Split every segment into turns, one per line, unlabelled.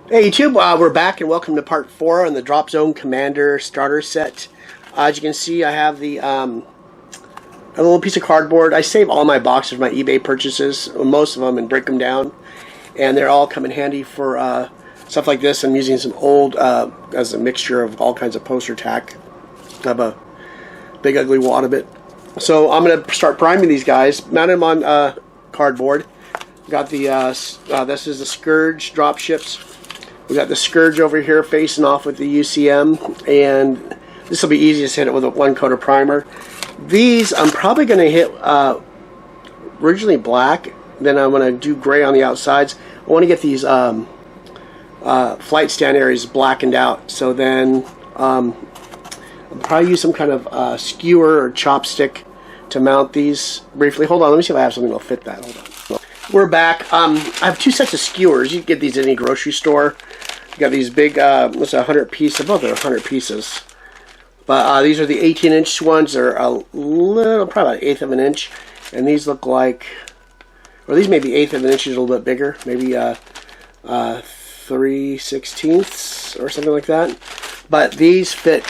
Hey YouTube, we're back and welcome to part 4 on the Dropzone Commander starter set. As you can see, I have the a little piece of cardboard. I save all my boxes, my eBay purchases, most of them, and break them down. And they're all come in handy for stuff like this. I'm using some old, as a mixture of all kinds of poster tack. I have a big ugly wad of it. So I'm going to start priming these guys, mount them on cardboard. Got the, this is the Scourge dropships. We got the Scourge over here facing off with the UCM, and this will be easiest to hit it with a 1-coat of primer. These I'm probably going to hit originally black, then I'm going to do gray on the outsides. I want to get these flight stand areas blackened out, so then I'll probably use some kind of skewer or chopstick to mount these briefly. Hold on, let me see if I have something that'll fit that. Hold on. We're back. I have 2 sets of skewers. You can get these at any grocery store. You got these big, what's 100 pieces? About 100 pieces. But these are the 18-inch ones. They're a little, probably about 1/8 of an inch. And these look like, or these may be 1/8 of an inch, a little bit bigger. Maybe 3/16 or something like that. But these fit,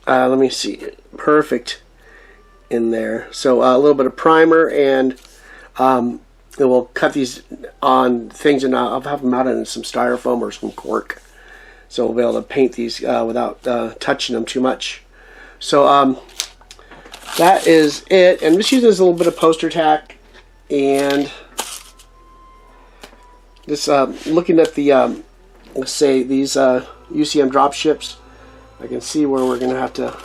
let me see, perfect in there. So a little bit of primer, and we'll cut these on things, and I'll have them mounted in some styrofoam or some cork, so we'll be able to paint these without touching them too much. So that is it. And I'm just using this little bit of poster tack, and just looking at the let's say these UCM drop ships, I can see where we're going to have to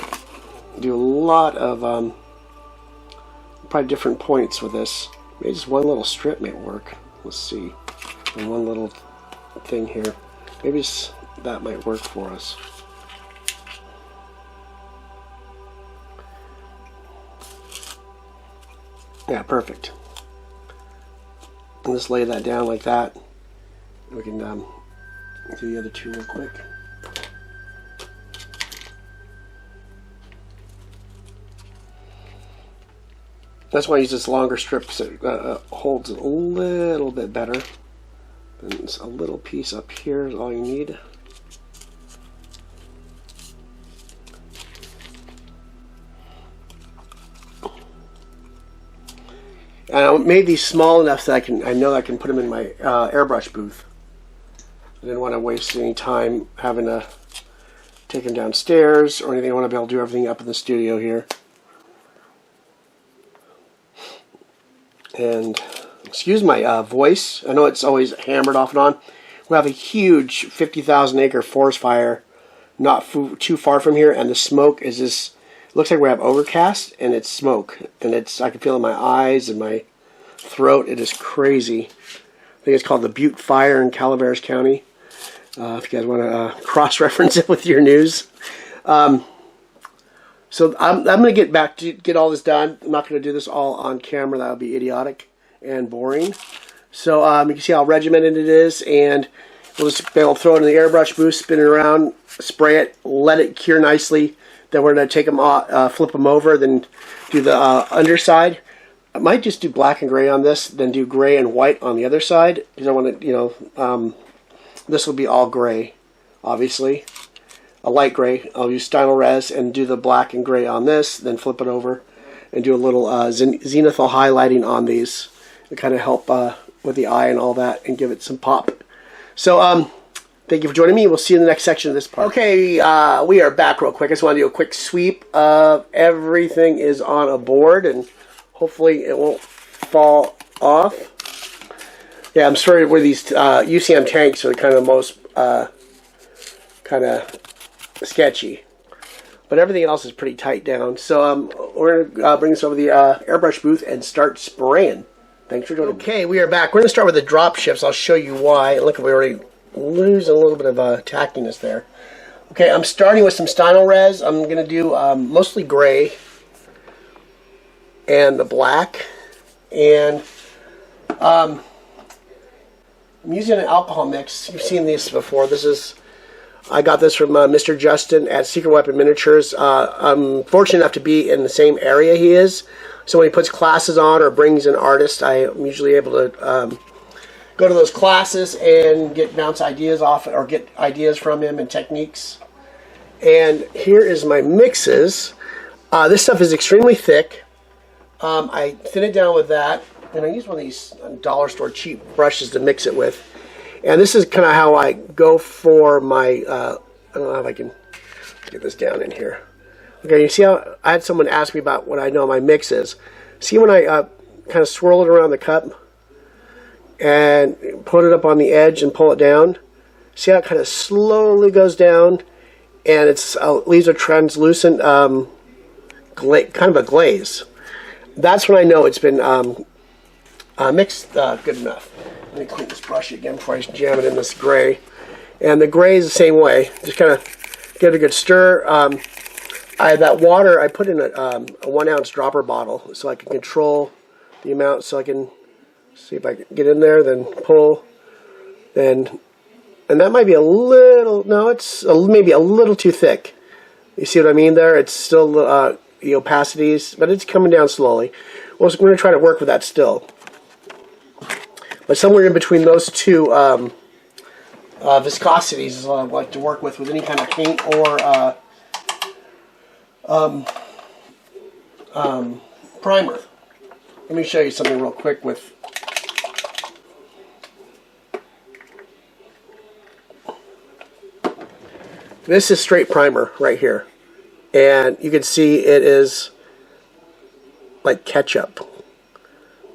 do a lot of probably different points with this. Maybe just one little strip may work. Let's see. And one little thing here. Maybe that might work for us. Yeah, perfect. And just lay that down like that. We can do the other 2 real quick. That's why I use this longer strip, because it holds a little bit better. And it's a little piece up here is all you need. And I made these small enough that I know I can put them in my airbrush booth. I didn't want to waste any time having to take them downstairs or anything. I want to be able to do everything up in the studio here. And excuse my voice. I know it's always hammered off and on. We have a huge 50,000 acre forest fire not too far from here, and the smoke is just, it looks like we have overcast, and it's smoke, and I can feel it in my eyes and my throat. It is crazy. I think it's called the Butte Fire in Calaveras County. If you guys want to cross-reference it with your news. So I'm going to get back to get all this done. I'm not going to do this all on camera. That would be idiotic and boring. So you can see how regimented it is, and we'll just be able to throw it in the airbrush booth, spin it around, spray it, let it cure nicely. Then we're going to take them off, flip them over, then do the underside. I might just do black and gray on this, then do gray and white on the other side, because I want to, this will be all gray, obviously. A light gray. I'll use Stynylrez and do the black and gray on this, then flip it over and do a little zenithal highlighting on these to kind of help with the eye and all that and give it some pop. So thank you for joining me. We'll see you in the next section of this part. Okay, we are back real quick. I just want to do a quick sweep of everything is on a board, and hopefully it won't fall off. Yeah, I'm sorry where these UCM tanks are kind of most kind of sketchy, but everything else is pretty tight down. So we're going to bring this over the airbrush booth and start spraying. Thanks for joining me. Okay, we are back. We're going to start with the drop ships. I'll show you why. Look, we already lose a little bit of tackiness there. Okay, I'm starting with some Stynylrez. I'm going to do mostly gray and the black, and I'm using an alcohol mix. You've seen these before. I got this from Mr. Justin at Secret Weapon Miniatures. I'm fortunate enough to be in the same area he is. So when he puts classes on or brings an artist, I'm usually able to go to those classes and bounce ideas off, or get ideas from him and techniques. And here is my mixes. This stuff is extremely thick. I thin it down with that, and I use one of these dollar store cheap brushes to mix it with. And this is kind of how I go for my, I don't know if I can get this down in here. Okay, you see how I had someone ask me about what I know my mix is. See when I kind of swirl it around the cup and put it up on the edge and pull it down? See how it kind of slowly goes down, and it's leaves a translucent kind of a glaze. That's when I know it's been mixed good enough. Let me clean this brush again before I jam it in this gray. And the gray is the same way. Just kind of give it a good stir. That water I put in a 1 ounce dropper bottle so I can control the amount. So I can see if I can get in there, then pull, and that might be a little. No, it's maybe a little too thick. You see what I mean there? It's still the opacities, but it's coming down slowly. Well, so we're going to try to work with that still. But somewhere in between those two viscosities is what I like to work with any kind of paint or primer. Let me show you something real quick with. This is straight primer right here. And you can see it is like ketchup.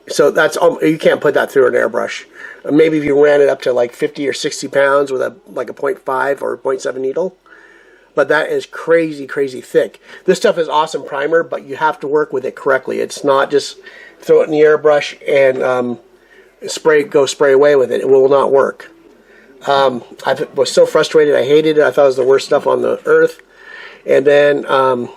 So that's you can't put that through an airbrush. Maybe if you ran it up to like 50 or 60 pounds with a 0.5 or 0.7 needle. But that is crazy, crazy thick. This stuff is awesome primer, but you have to work with it correctly. It's not just throw it in the airbrush and go spray away with it. It will not work. I was so frustrated. I hated it. I thought it was the worst stuff on the earth. And then I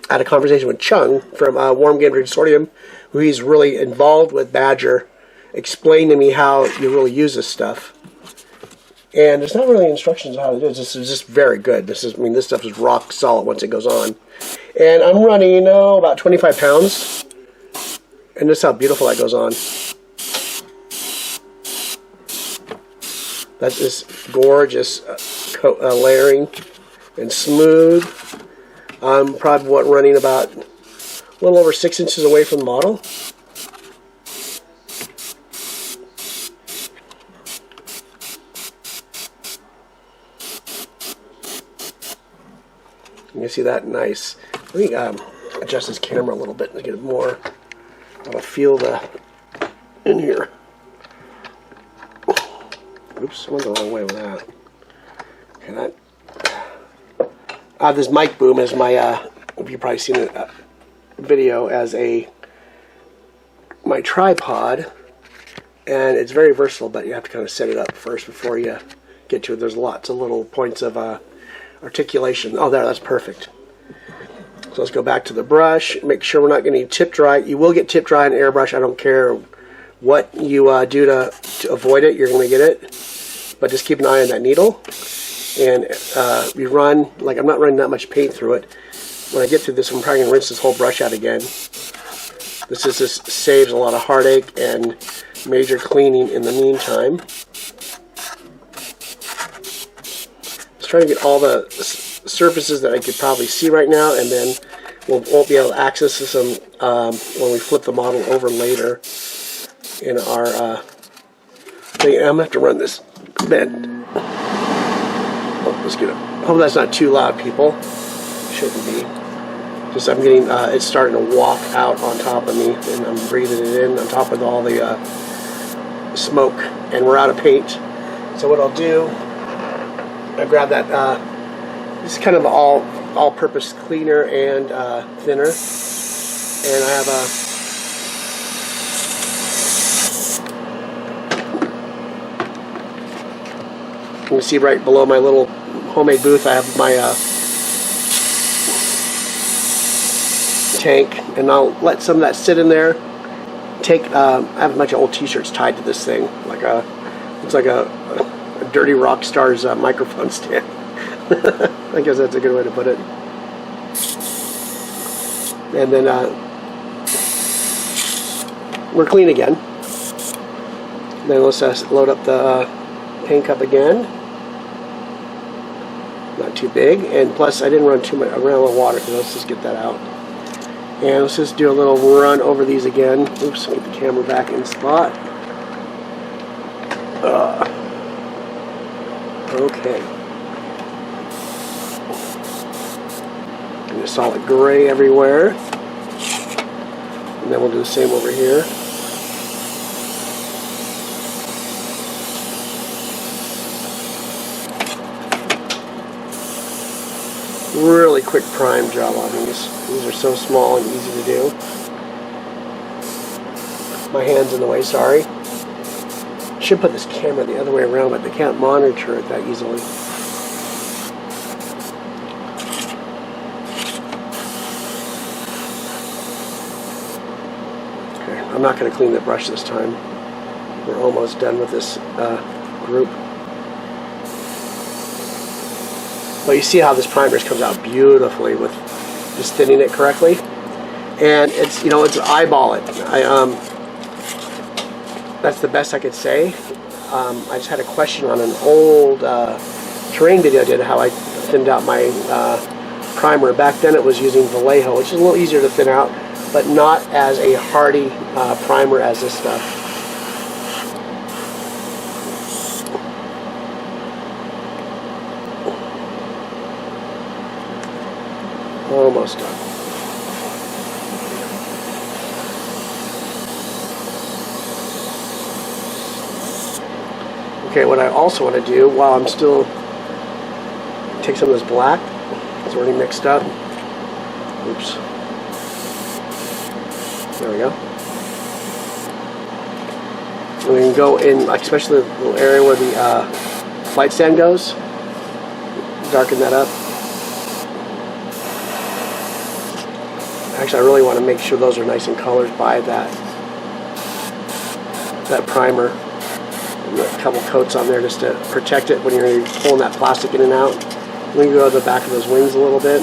had a conversation with Chung from Warm Game Consortium, who he's really involved with Badger, explained to me how you really use this stuff. And there's not really instructions on how to do it. This is just very good. This stuff is rock solid once it goes on. And I'm running, about 25 pounds. And this is how beautiful that goes on. That is gorgeous layering and smooth. I'm probably running about a little over 6 inches away from the model. You see that? Nice. Let me adjust this camera a little bit to get more of a feel in here. Oops, I went the wrong way with that. Okay, this mic boom is my, you've probably seen a video as my tripod, and it's very versatile, but you have to kind of set it up first before you get to it. There's lots of little points of articulation. Oh, that's perfect. So let's go back to the brush. Make sure we're not getting tip dry. You will get tip dry in airbrush. I don't care what you do to avoid it. You're going to get it. But just keep an eye on that needle. And we run, I'm not running that much paint through it. When I get through this, I'm probably going to rinse this whole brush out again. This saves a lot of heartache and major cleaning in the meantime. Just trying to get all the surfaces that I could probably see right now, and then we'll won't be able to access this when we flip the model over later in our thing. I'm going to have to run this bend. Oh, let's get it. Hope that's not too loud, people. Shouldn't be. Just I'm getting, it's starting to walk out on top of me, and I'm breathing it in on top of all the smoke, and we're out of paint. So what I'll do, I grab that, this is kind of all-purpose cleaner and thinner, and I have you can see right below my little homemade booth, I have my tank, and I'll let some of that sit in there. I have a bunch of old t-shirts tied to this thing, looks like a dirty rock star's microphone stand. I guess that's a good way to put it. And then we're clean again. Then let's load up the paint cup again. Not too big, and plus I didn't run too much around with water, so let's just get that out. And let's just do a little run over these again. Oops, get the camera back in spot. Okay. And a solid gray everywhere. And then we'll do the same over here. Really quick prime job on these. These are so small and easy to do. My hand's in the way, sorry. Should put this camera the other way around, but they can't monitor it that easily. Okay, I'm not going to clean the brush this time. We're almost done with this group. But you see how this primer comes out beautifully with just thinning it correctly, and it's, you know, it's eyeball it. That's the best I could say. I just had a question on an old terrain video I did, how I thinned out my primer. Back then it was using Vallejo, which is a little easier to thin out, but not as a hardy primer as this stuff. Almost done. Okay, what I also want to do while I'm still take some of this black, it's already mixed up. Oops. There we go. And we can go in, like, especially the little area where the flight stand goes. Darken that up. Actually, I really want to make sure those are nice and colored by that primer. And a couple coats on there just to protect it when you're pulling that plastic in and out. Let me go to the back of those wings a little bit.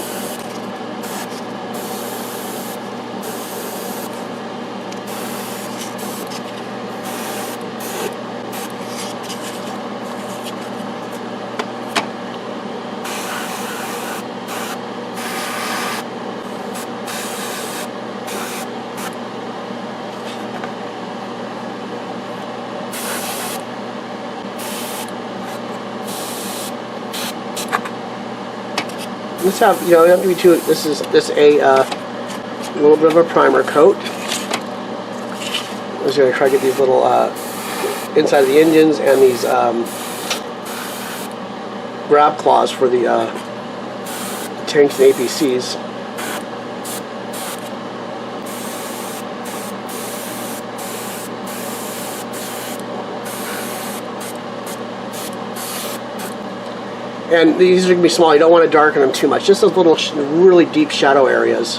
Let's have, you know, it doesn't have to be too. This is a little bit of a primer coat. I'm just going to try to get these little inside of the engines and these grab claws for the tanks and APCs. And these are going to be small. You don't want to darken them too much. Just those little, really deep shadow areas.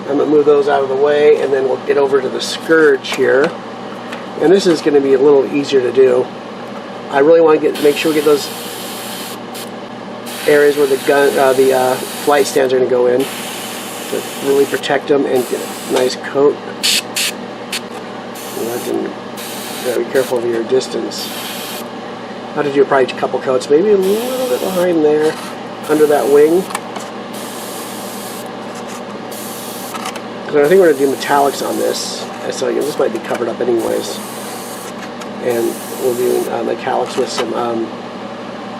I'm going to move those out of the way, and then we'll get over to the scourge here. And this is going to be a little easier to do. I really want to make sure we get those areas where the flight stands are going to go in to really protect them and get a nice coat. And you gotta be careful of your distance. I have to do probably a couple coats, maybe a little bit behind there, under that wing. Because I think we're going to do metallics on this, so this might be covered up anyways. And we'll do metallics with some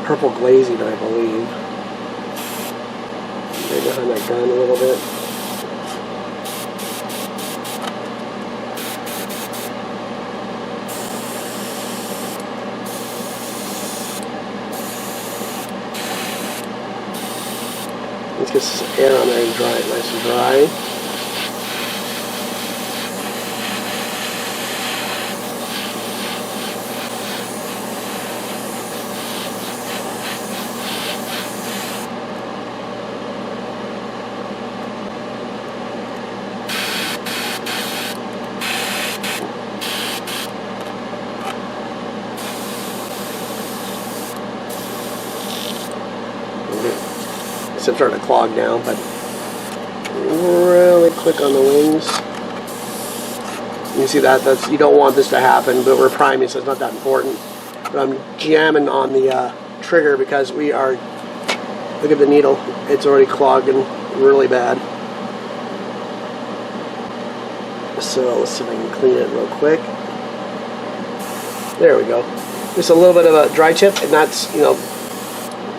purple glazing, I believe. Right behind that gun a little bit. Let's get some air on there and dry it nice and dry. It's starting to clog now, but really quick on the wings. You see that? You don't want this to happen, but we're priming, so it's not that important. But I'm jamming on the trigger because we are, look at the needle, it's already clogging really bad. So let's see if I can clean it real quick. There we go. Just a little bit of a dry tip, and that's, you know,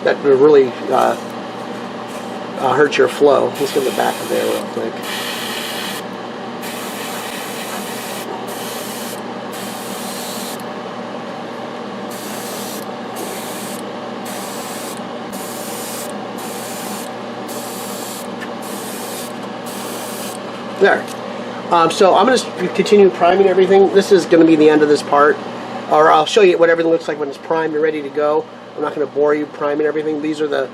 that will really hurt your flow. Let's get the back of there real quick. There. So I'm going to continue priming everything. This is going to be the end of this part. Or I'll show you what everything looks like when it's primed and ready to go. I'm not going to bore you priming everything. These are the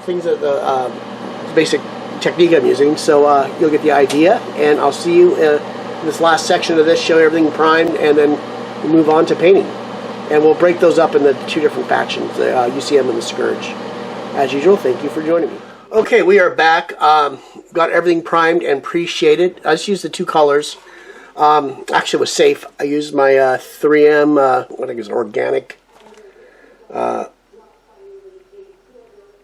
things that the basic technique I'm using. So you'll get the idea. And I'll see you in this last section of this, show everything primed, and then we'll move on to painting. And we'll break those up into two different factions, the UCM and the Scourge. As usual, thank you for joining me. Okay, we are back. Got everything primed and pre-shaded. I just used the two colors. Actually, it was safe. I used my 3M, I think it's organic. Okay,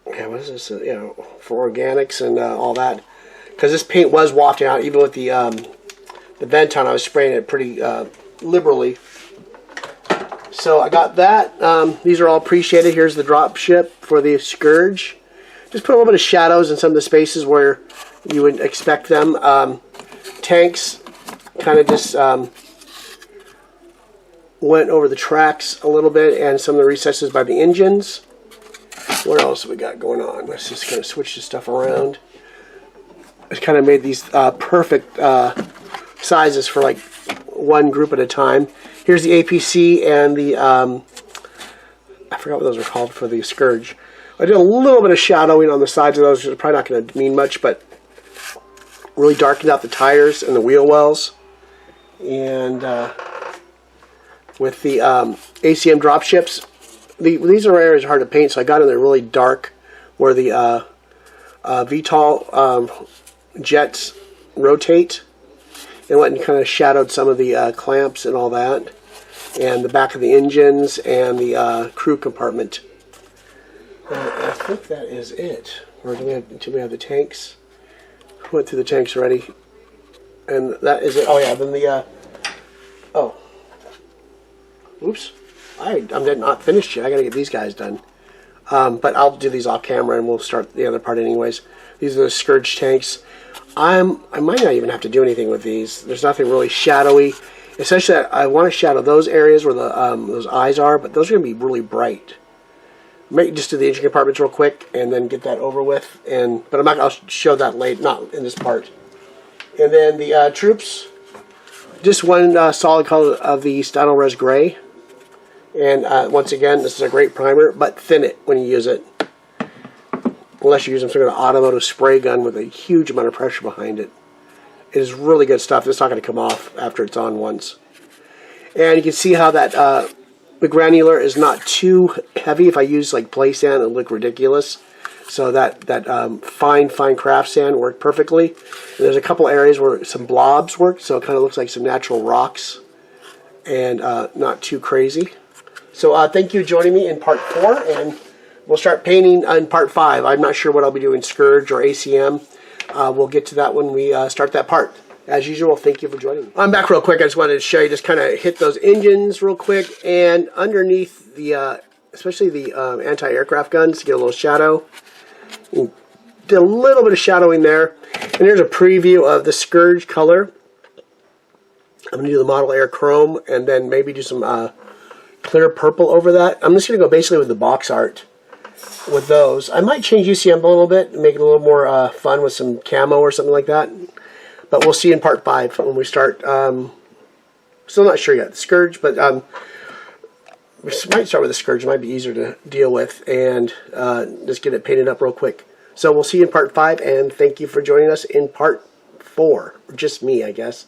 what is this? You know, for organics and all that. Because this paint was wafting out, even with the vent on. I was spraying it pretty liberally. So I got that. These are all pre-shaded. Here's the drop ship for the Scourge. Just put a little bit of shadows in some of the spaces where you would expect them. Tanks kind of just went over the tracks a little bit, and some of the recesses by the engines. What else have we got going on? Let's just kind of switch this stuff around. I kind of made these perfect sizes for like one group at a time. Here's the APC and the I forgot what those are called for the Scourge. I did a little bit of shadowing on the sides of those, which is probably not going to mean much, but really darkened out the tires and the wheel wells. And with the ACM dropships, these are areas hard to paint, so I got in there really dark where the VTOL jets rotate, and went and kind of shadowed some of the clamps and all that, and the back of the engines and the crew compartment. I think that is it. Or do we have the tanks? We went through the tanks already. And that is it. Oh yeah, then the oh. Oops. I'm not finished yet. I gotta get these guys done. But I'll do these off camera and we'll start the other part anyways. These are the Scourge tanks. I might not even have to do anything with these. There's nothing really shadowy. Essentially, I want to shadow those areas where the those eyes are, but those are going to be really bright. Might just do the engine compartments real quick and then get that over with. But I'll show that late, not in this part. And then the troops, just one solid color of the Stynylrez gray. And once again, this is a great primer, but thin it when you use it. Unless you're using some kind of automotive spray gun with a huge amount of pressure behind it. It is really good stuff. It's not going to come off after it's on once. And you can see how that the granular is not too heavy. If I use like play sand, it'll look ridiculous. So that fine craft sand worked perfectly. And there's a couple areas where some blobs worked, so it kind of looks like some natural rocks, and not too crazy. So thank you for joining me in part 4, and we'll start painting in part 5. I'm not sure what I'll be doing, Scourge or ACM. We'll get to that when we start that part. As usual, thank you for joining me. I'm back real quick. I just wanted to show you, just kind of hit those engines real quick, and underneath the, especially the anti-aircraft guns, to get a little shadow. Did a little bit of shadowing there. And here's a preview of the Scourge color. I'm going to do the Model Air Chrome, and then maybe do some clear purple over that. I'm just going to go basically with the box art with those. I might change UCM a little bit and make it a little more fun with some camo or something like that. But we'll see in part 5 when we start. Still not sure yet. The Scourge, but we might start with the Scourge. It might be easier to deal with, and just get it painted up real quick. So we'll see you in part 5, and thank you for joining us in part 4. Just me, I guess.